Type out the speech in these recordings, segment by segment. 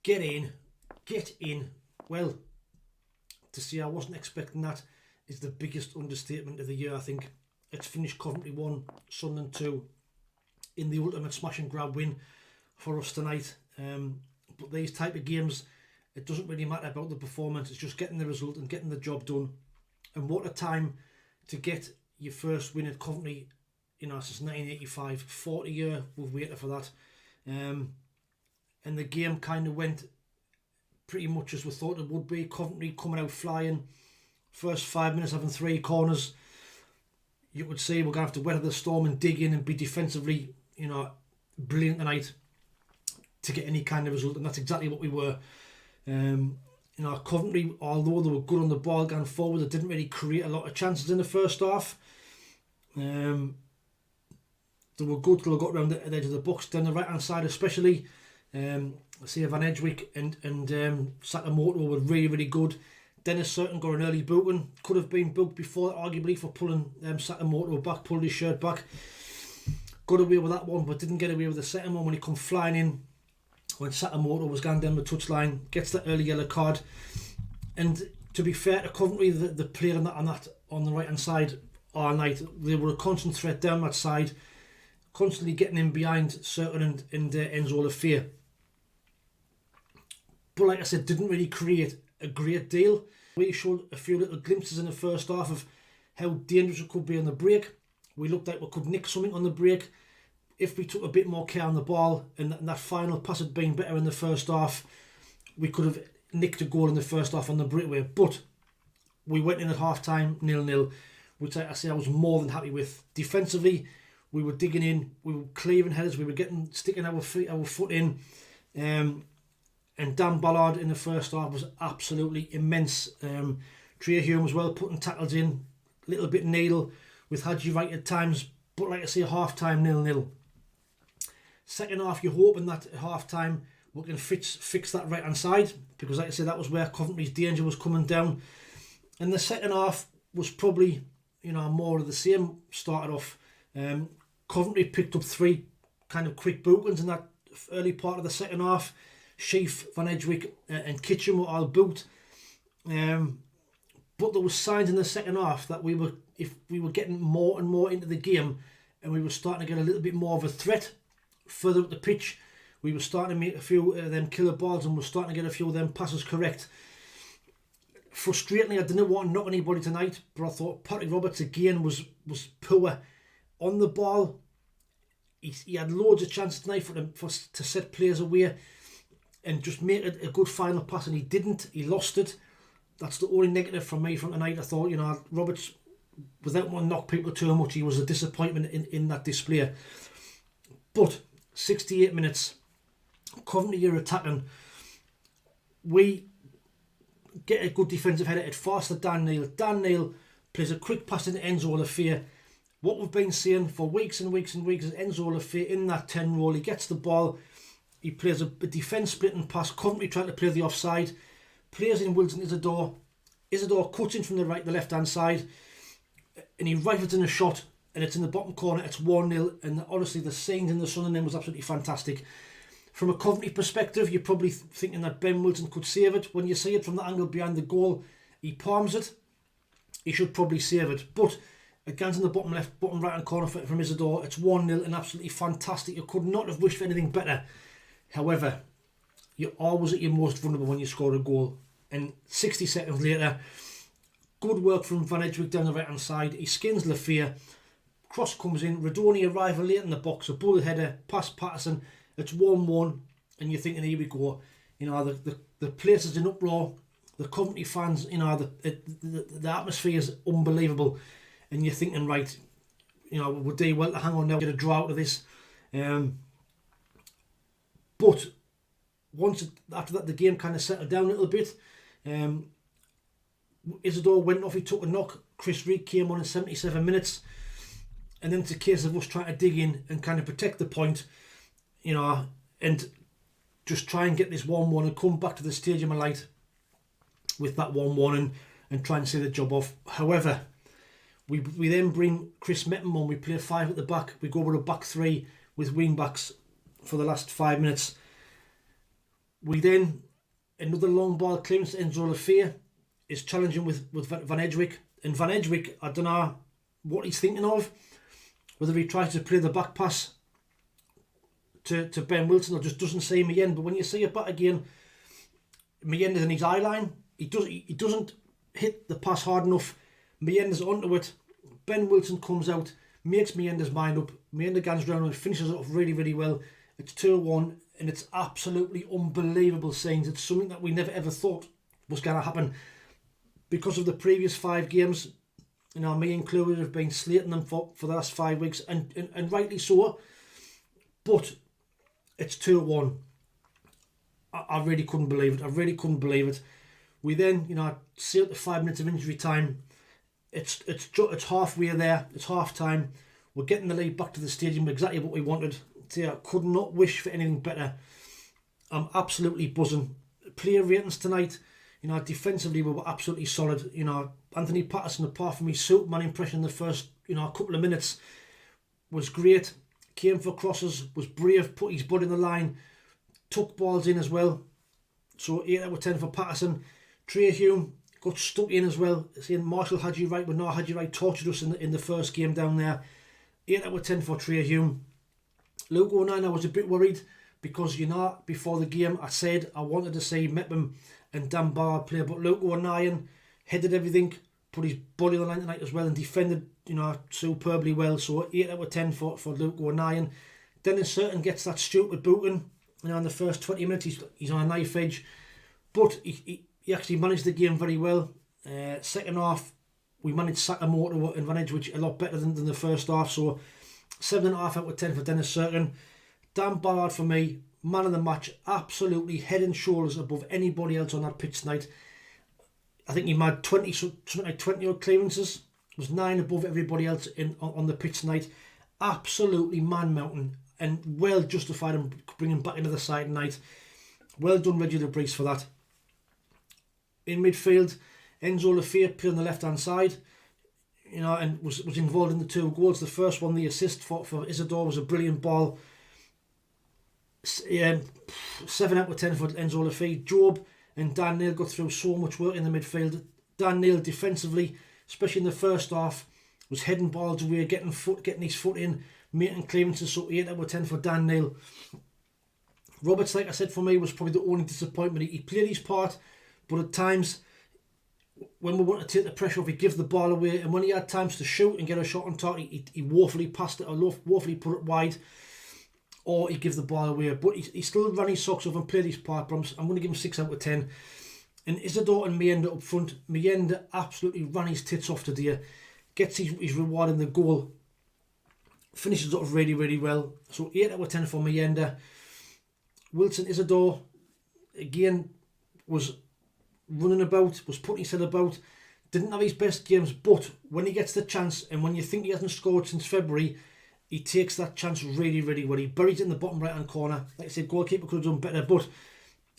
get in. Well, to say I wasn't expecting that is the biggest understatement of the year, I think. It's finished Coventry 1, Sunderland 2 in the ultimate smash and grab win for us tonight. But these type of games, it doesn't really matter about the performance, it's just getting the result and getting the job done. And what a time to get your first win at Coventry, since 1985, 40 year we've waited for that. And the game kind of went pretty much as we thought it would be. Coventry coming out flying, first 5 minutes having 3 corners. You could say we're going to have to weather the storm and dig in and be defensively, brilliant tonight to get any kind of result, and that's exactly what we were. Coventry, although they were good on the ball going forward, they didn't really create a lot of chances in the first half. They were good till they got around the edge of the box, down the right hand side especially. Van Edgewick and Sakamoto were really, really good. Dennis Certain got an early booting, could have been booked before arguably for pulling Sakamoto back, pulled his shirt back. Got away with that one, but didn't get away with the second one when he come flying in when Sakamoto was going down the touchline, gets that early yellow card. And to be fair to Coventry, the player on the right hand side all night, they were a constant threat down that side, constantly getting in behind Certain and Enzo Lafia. But like I said, didn't really create a great deal. We showed a few little glimpses in the first half of how dangerous it could be on the break. We looked like we could nick something on the break if we took a bit more care on the ball, and that final pass had been better in the first half. We could have nicked a goal in the first half on the breakaway, but we went in at half time 0-0, which I was more than happy with. Defensively, we were digging in, we were clearing headers, we were sticking our foot in. And Dan Ballard in the first half was absolutely immense. Trey Hume as well, putting tackles in, a little bit needle with Hadji right at times, but like I say, half time 0-0. Second half, you're hoping that at half time we can fix that right hand side, because like I say, that was where Coventry's danger was coming down. And the second half was probably more of the same. Started off, Coventry picked up 3 kind of quick bookings in that early part of the second half. Sheaf, Van Edgewick and Kitchen were all booked. But there was signs in the second half that if we were getting more and more into the game, and we were starting to get a little bit more of a threat further up the pitch, we were starting to make a few of them killer balls, and we're starting to get a few of them passes correct. Frustratingly, I didn't want to knock anybody tonight, but I thought Patrick Roberts again was poor on the ball. He had loads of chances tonight to set players away and just make it a good final pass, and he didn't. He lost it. That's the only negative from me from tonight. I thought, Roberts, without wanting to knock people too much, he was a disappointment in that display. But 68 minutes, Coventry are attacking. We get a good defensive header. It forced to Dan Neil. Dan Neil plays a quick pass into Enzo Lafia. What we've been seeing for weeks and weeks and weeks is Enzo Lafia in that 10 role. He gets the ball. He plays a defence splitting pass. Coventry trying to play the offside. Plays in Wilson Isidor. Isidor cuts in from the left hand side, and he rifles in a shot, and it's in the bottom corner. It's 1-0, and honestly, the scenes in the Sunderland was absolutely fantastic. From a Coventry perspective, you're probably thinking that Ben Wilson could save it. When you see it from the angle behind the goal, he palms it. He should probably save it, but against in the bottom right hand corner from Isidor, it's 1-0 and absolutely fantastic. You could not have wished for anything better. However, you're always at your most vulnerable when you score a goal. And 60 seconds later, good work from Van Edgewick down the right hand side. He skins Lafia. Cross comes in. Radoni arrival late in the box. A bullet header past Patterson. It's 1-1, and you're thinking, here we go. The place is in uproar. The Coventry fans, the atmosphere is unbelievable, and you're thinking, right, we'll do well to hang on now, get a draw out of this. But after that, the game kind of settled down a little bit. Isidore went off, he took a knock. Chris Reed came on in 77 minutes. And then it's a case of us trying to dig in and kind of protect the point, and just try and get this 1-1 and come back to the Stadium of Light with that 1-1 and try and see the job off. However, we then bring Chris Metton on. We play 5 at the back. We go with a back 3 with wing backs for the last 5 minutes. We then, another long ball clearance to Enzo Lafayette is challenging with Van Edgewick. And Van Edgewick, I don't know what he's thinking of, whether he tries to play the back pass to Ben Wilson or just doesn't see Mayenda. But when you see it back again, Mayenda's in his eye line. He doesn't hit the pass hard enough. Mayenda's onto it. Ben Wilson comes out, makes Mayenda's mind up. Mayenda guns round and finishes it off really, really well. It's 2-1, and it's absolutely unbelievable scenes. It's something that we never ever thought was going to happen. Because of the previous 5 games, you know, me included, have been slating them for the last 5 weeks, and rightly so. But it's 2-1. I really couldn't believe it. I really couldn't believe it. We then, you know, see out the 5 minutes of injury time. It's halfway there. It's half time. We're getting the lead back to the stadium. Exactly what we wanted. So I could not wish for anything better. I'm absolutely buzzing. Player ratings tonight, you know, defensively we were absolutely solid. You know, Anthony Patterson, apart from his Superman impression in the first, you know, couple of minutes, was great. Came for crosses, was brave, put his body in the line, took balls in as well. So 8 out of 10 for Patterson. Trey Hume got stuck in as well. Saying Marshall had you right, but not had you right, tortured us in the first game down there. 8 out of 10 for Trey Hume. Luke O'Neill, I was a bit worried because, you know, before the game I said I wanted to see Mepham and Dan Ballard play, but Luke O'Neill headed everything, put his body on the line tonight as well, and defended, you know, superbly well. So 8 out of 10 for Luke O'Neill. Dennis Certain gets that stupid booting, you know, in the first 20 minutes. He's on a knife edge, but he actually managed the game very well. Second half, we managed Sakamoto and Van Edgewick a lot better than the first half. So 7.5 out of 10 for Dennis Certain. Dan Ballard for me, man of the match, absolutely head and shoulders above anybody else on that pitch tonight. I think he made 20 odd clearances. Was 9 above everybody else on the pitch tonight. Absolutely man-mountain and well justified in bringing back into the side tonight. Well done, Reggie LeBreeze, for that. In midfield, Enzo Lafayette played on the left-hand side, you know, and was involved in the 2 goals. The first one, the assist for Isidor, was a brilliant ball. 7 out of 10 for Enzo Lafayette. Job and Dan Neil got through so much work in the midfield. Dan Neil defensively, especially in the first half, was heading balls away, getting his foot in, making clearances. So 8 out of 10 for Dan Neil. Roberts, like I said, for me was probably the only disappointment. He played his part, but at times when we want to take the pressure off, he gives the ball away, and when he had times to shoot and get a shot on target, he woefully passed it or woefully put it wide, or he gives the ball away. But he still ran his socks off and played his part. But I'm going to give him 6 out of 10. And Isidor and Mayenda up front. Mayenda absolutely ran his tits off today. Gets his reward in the goal. Finishes off really, really well. So 8 out of 10 for Mayenda. Wilson Isidor, again, was running about, was putting his head about. Didn't have his best games, but when he gets the chance, and when you think he hasn't scored since February, he takes that chance really, really well. He buries it in the bottom right-hand corner. Like I said, goalkeeper could have done better, but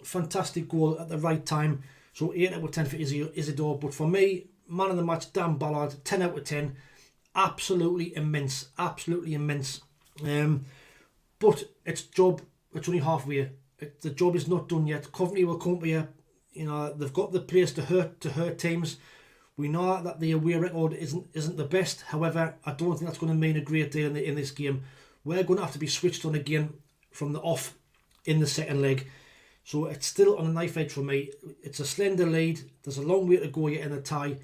fantastic goal at the right time. So 8 out of 10 for Isidor. But for me, man of the match, Dan Ballard, 10 out of 10. Absolutely immense. Absolutely immense. But it's only halfway. The job is not done yet. Coventry will come here. You know, they've got the players to hurt teams. We know that the away record isn't the best. However, I don't think that's going to mean a great deal in this game. We're going to have to be switched on again from the off in the second leg. So it's still on a knife edge for me. It's a slender lead. There's a long way to go yet in the tie.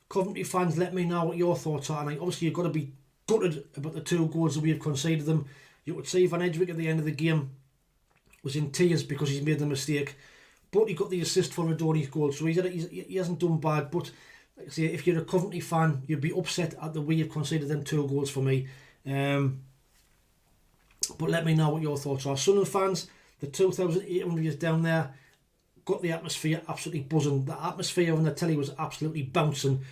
Coventry fans, let me know what your thoughts are. And obviously, you've got to be gutted about the 2 goals that we have conceded them. You would see Van Edgewick at the end of the game was in tears because he's made the mistake. But he got the assist for Radoni's goal. So he hasn't done bad. But like I say, if you're a Coventry fan, you'd be upset at the way you've conceded them 2 goals for me. But let me know what your thoughts are. Sunderland fans, the 2,800 is down there. Got the atmosphere absolutely buzzing. The atmosphere on the telly was absolutely bouncing.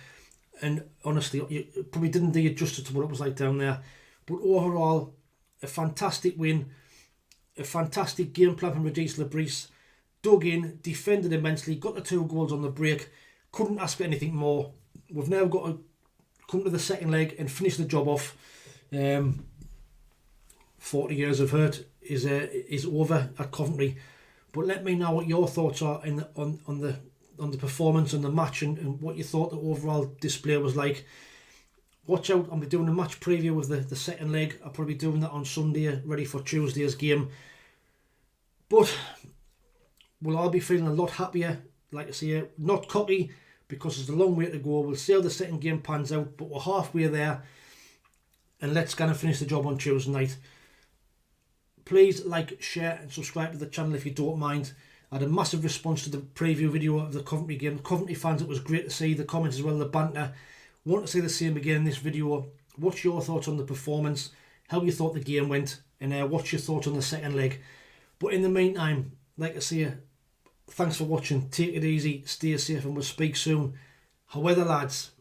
And honestly, you probably didn't do it justice to what it was like down there. But overall, a fantastic win. A fantastic game plan from Regis LeBreeze. Dug in, defended immensely, got the 2 goals on the break. Couldn't ask for anything more. We've now got to come to the second leg and finish the job off. 40 years of hurt is over at Coventry. But let me know what your thoughts are on the performance and the match, and what you thought the overall display was like. Watch out, I'll be doing a match preview of the second leg. I'll probably be doing that on Sunday, ready for Tuesday's game. But we'll all be feeling a lot happier, like I say, not cocky, because there's a long way to go. We'll see how the second game pans out, but we're halfway there, and let's kind of finish the job on Tuesday night. Please like, share and subscribe to the channel if you don't mind. I had a massive response to the preview video of the Coventry game. Coventry fans, it was great to see the comments as well, the banter. Want to see the same again in this video. What's your thoughts on the performance, how you thought the game went, and what's your thoughts on the second leg? But in the meantime, like I say, thanks for watching. Take it easy, stay safe, and we'll speak soon. However, lads.